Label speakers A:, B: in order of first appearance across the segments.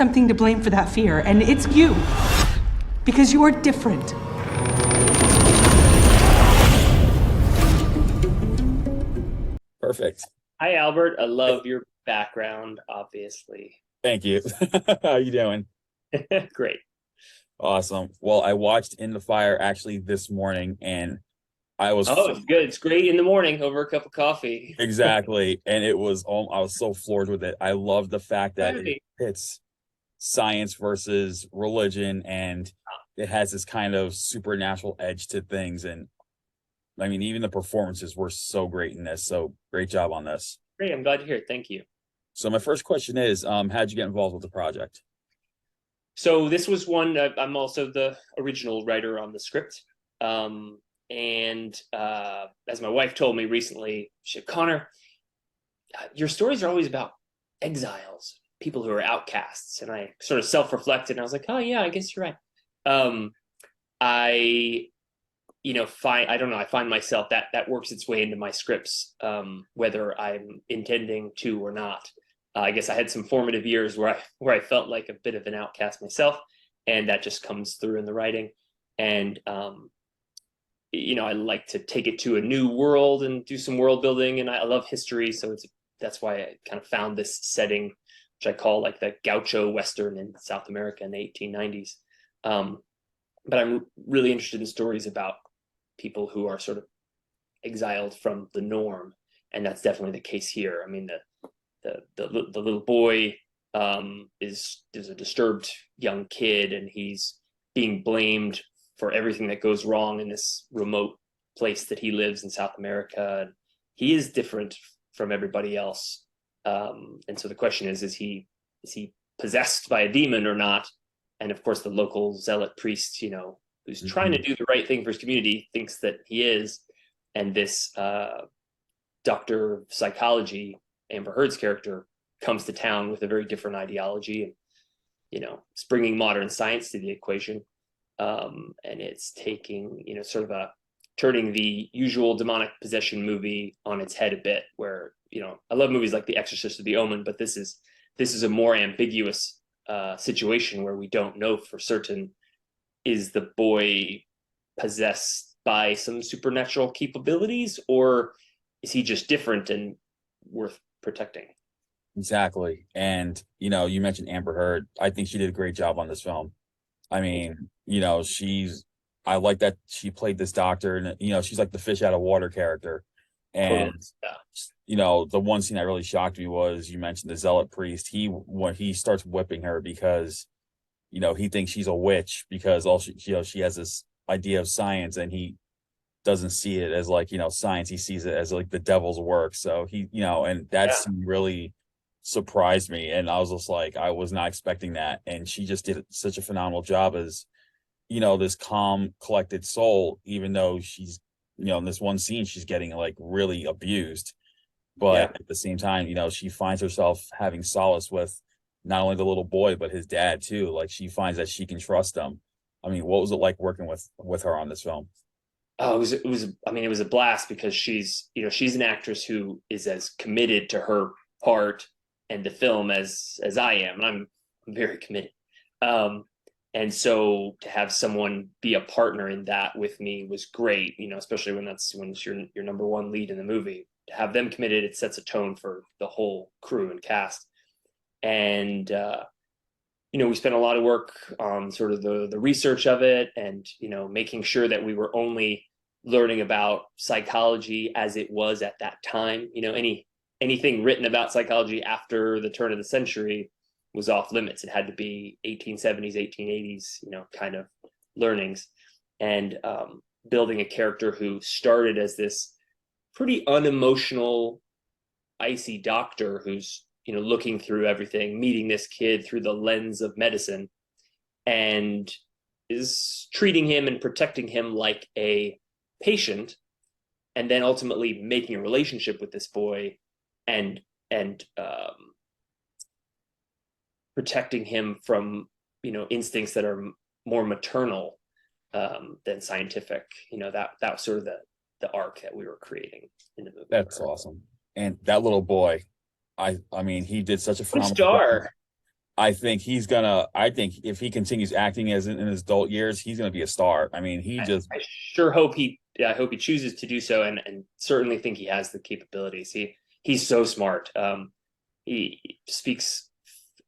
A: something to blame for that fear, and it's you. Because you're different.
B: Perfect.
C: Hi, Albert. I love your background, obviously.
B: Thank you. How you doing?
C: Great.
B: Awesome. Well, I watched In the Fire actually this morning, and I was
C: Oh, it's good. It's great in the morning over a cup of coffee.
B: exactly, and it was I was so floored with it. I love the fact that it
C: Right.
B: hits science versus religion, and it has this kind of supernatural edge to things. And I mean, even the performances were so great in this. So great job on this.
C: Great. I'm glad to hear it. Thank you.
B: So my first question is, how'd you get involved with the project?
C: So this was one, I'm also the original writer on the script. And as my wife told me recently, she said, Connor, your stories are always about exiles, people who are outcasts. And I sort of self-reflected and I was like, oh yeah, I guess you're right. I I don't know, I find myself that works its way into my scripts, whether I'm intending to or not. I guess I had some formative years where I felt like a bit of an outcast myself, and that just comes through in the writing. And I like to take it to a new world and do some world building, and I love history, so that's why I kind of found this setting, which I call like the gaucho western in South America in the 1890s. But I'm really interested in stories about people who are sort of exiled from the norm, and that's definitely the case here. I mean, the little boy is a disturbed young kid, and he's being blamed for everything that goes wrong in this remote place that he lives in South America. And he is different from everybody else, and so the question is he possessed by a demon or not? And of course, the local zealot priest, who's trying to do the right thing for his community, thinks that he is. And this doctor of psychology, Amber Heard's character, comes to town with a very different ideology, and it's bringing modern science to the equation, and it's taking sort of turning the usual demonic possession movie on its head a bit. Where I love movies like The Exorcist or The Omen, but this is a more ambiguous situation where we don't know for certain, is the boy possessed by some supernatural capabilities, or is he just different and worth protecting?
B: Exactly. And, you mentioned Amber Heard. I think she did a great job on this film. I mean, I like that she played this doctor, and, she's like the fish out of water character. And, the one scene that really shocked me was, you mentioned the zealot priest. When he starts whipping her because, he thinks she's a witch, because she has this idea of science, and he doesn't see it as like, science. He sees it as like the devil's work. So and that scene really surprised me, and I was just like, I was not expecting that. And she just did such a phenomenal job as this calm, collected soul, even though she's in this one scene she's getting like really abused, but at the same time she finds herself having solace with not only the little boy but his dad too. Like, she finds that she can trust him. I mean, what was it like working with her on this film?
C: Oh, it was a blast, because she's an actress who is as committed to her part and the film as I am, and I'm very committed. And so to have someone be a partner in that with me was great, especially when it's your number one lead in the movie. To have them committed, it sets a tone for the whole crew and cast. And we spent a lot of work on sort of the research of it, and making sure that we were only learning about psychology as it was at that time. Anything written about psychology after the turn of the century was off limits. It had to be 1870s, 1880s, kind of learnings. And building a character who started as this pretty unemotional, icy doctor who's, looking through everything, meeting this kid through the lens of medicine, and is treating him and protecting him like a patient, and then ultimately making a relationship with this boy, and protecting him from instincts that are more maternal than scientific. That was sort of the arc that we were creating in the movie.
B: That's awesome. And that little boy, I mean, he did such a phenomenal
C: star.
B: job. I think if he continues acting as in his adult years, he's gonna be a star. I mean,
C: I sure hope I hope he chooses to do so, and certainly think he has the capabilities. He's so smart. He speaks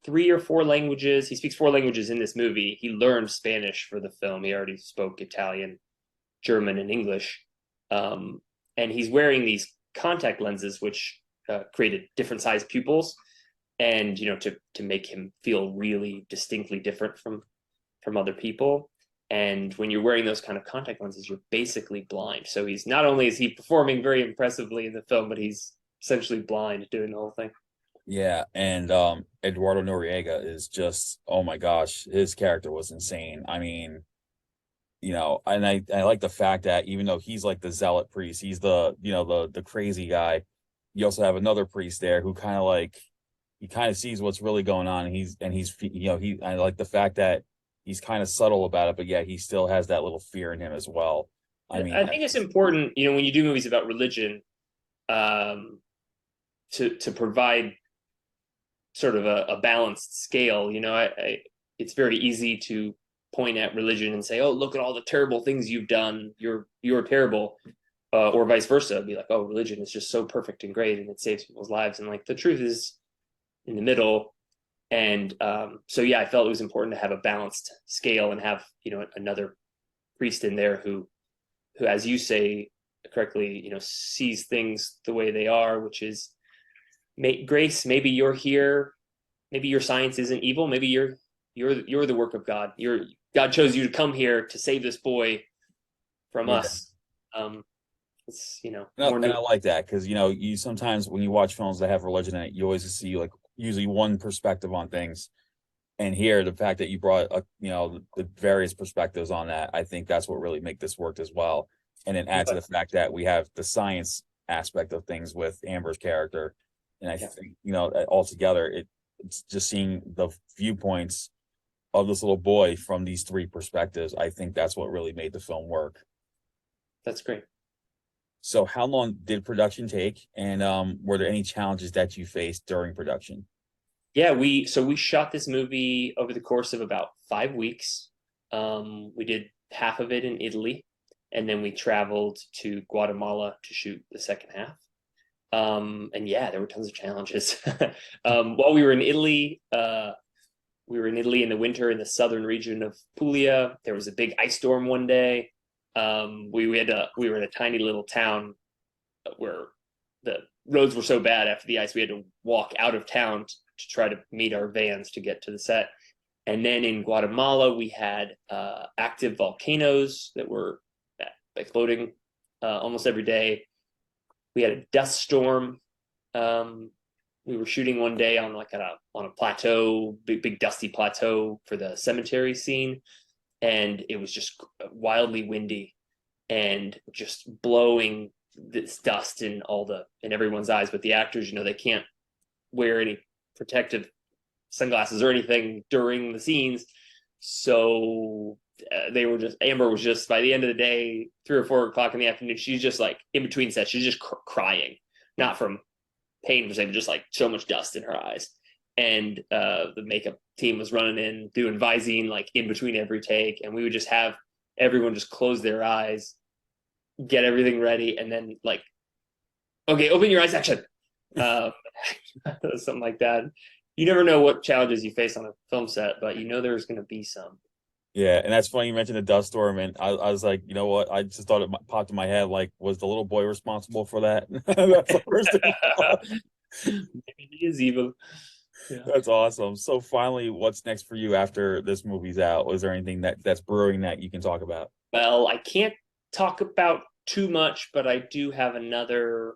C: 3 or 4 languages. He speaks 4 languages in this movie. He learned Spanish for the film. He already spoke Italian, German, and English. And he's wearing these contact lenses, which created different size pupils, and to make him feel really distinctly different from other people. And when you're wearing those kind of contact lenses, you're basically blind. So he's not only is he performing very impressively in the film, but he's essentially blind doing the whole thing.
B: Yeah, and Eduardo Noriega is just, oh my gosh, his character was insane. I mean, and I like the fact that even though he's like the zealot priest, he's the crazy guy. You also have another priest there who he kind of sees what's really going on, and I like the fact that he's kind of subtle about it, but yeah, he still has that little fear in him as well. I mean,
C: I think it's important, when you do movies about religion, to provide sort of a balanced scale. It's very easy to point at religion and say, "Oh, look at all the terrible things you've done. You're terrible," or vice versa. Be like, "Oh, religion is just so perfect and great, and it saves people's lives." And like the truth is in the middle. And so yeah, I felt it was important to have a balanced scale and have another priest in there who, as you say correctly, sees things the way they are, which is, Grace, maybe you're here, maybe your science isn't evil, maybe you're the work of God. God chose you to come here to save this boy from us. It's
B: and I like that, because you sometimes when you watch films that have religion in it, you always see like usually one perspective on things. And here, the fact that you brought the various perspectives on that, I think that's what really make this work as well. And then add to the fact that we have the science aspect of things with Amber's character. And I think, altogether, it's just seeing the viewpoints of this little boy from these 3 perspectives. I think that's what really made the film work.
C: That's great.
B: So how long did production take? And were there any challenges that you faced during production?
C: Yeah, we shot this movie over the course of about 5 weeks. We did half of it in Italy, and then we traveled to Guatemala to shoot the second half. And yeah, there were tons of challenges. While we were in Italy, in the winter in the southern region of Puglia. There was a big ice storm one day. We were in a tiny little town where the roads were so bad after the ice, we had to walk out of town to try to meet our vans to get to the set. And then in Guatemala, we had active volcanoes that were exploding almost every day. We had a dust storm. We were shooting one day on a plateau, big dusty plateau for the cemetery scene, and it was just wildly windy and just blowing this dust in everyone's eyes. But the actors, they can't wear any protective sunglasses or anything during the scenes, so Amber was just, by the end of the day, 3 or 4 o'clock in the afternoon, she's just like in between sets, she's just crying, not from pain per se, but just like so much dust in her eyes. And the makeup team was running in doing Visine like in between every take, and we would just have everyone just close their eyes, get everything ready, and then like, okay, open your eyes, action. Something like that. You never know what challenges you face on a film set, but there's going to be some.
B: Yeah, and that's funny you mentioned the dust storm, and I was like, you know what? I just thought it popped in my head, like, was the little boy responsible for that? That's the first thing.
C: Maybe he is evil. Yeah.
B: That's awesome. So finally, what's next for you after this movie's out? Was there anything that's brewing that you can talk about?
C: Well, I can't talk about too much, but I do have another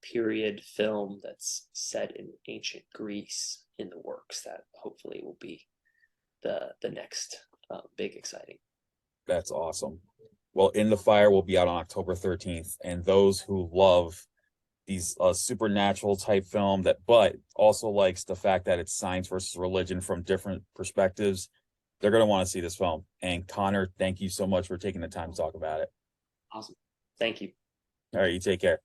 C: period film that's set in ancient Greece in the works that hopefully will be the next big exciting.
B: That's awesome. Well, In the Fire will be out on October 13th, and those who love these supernatural type film but also likes the fact that it's science versus religion from different perspectives, they're going to want to see this film. And Conor, thank you so much for taking the time to talk about it.
C: Awesome. Thank you.
B: All right, you take care.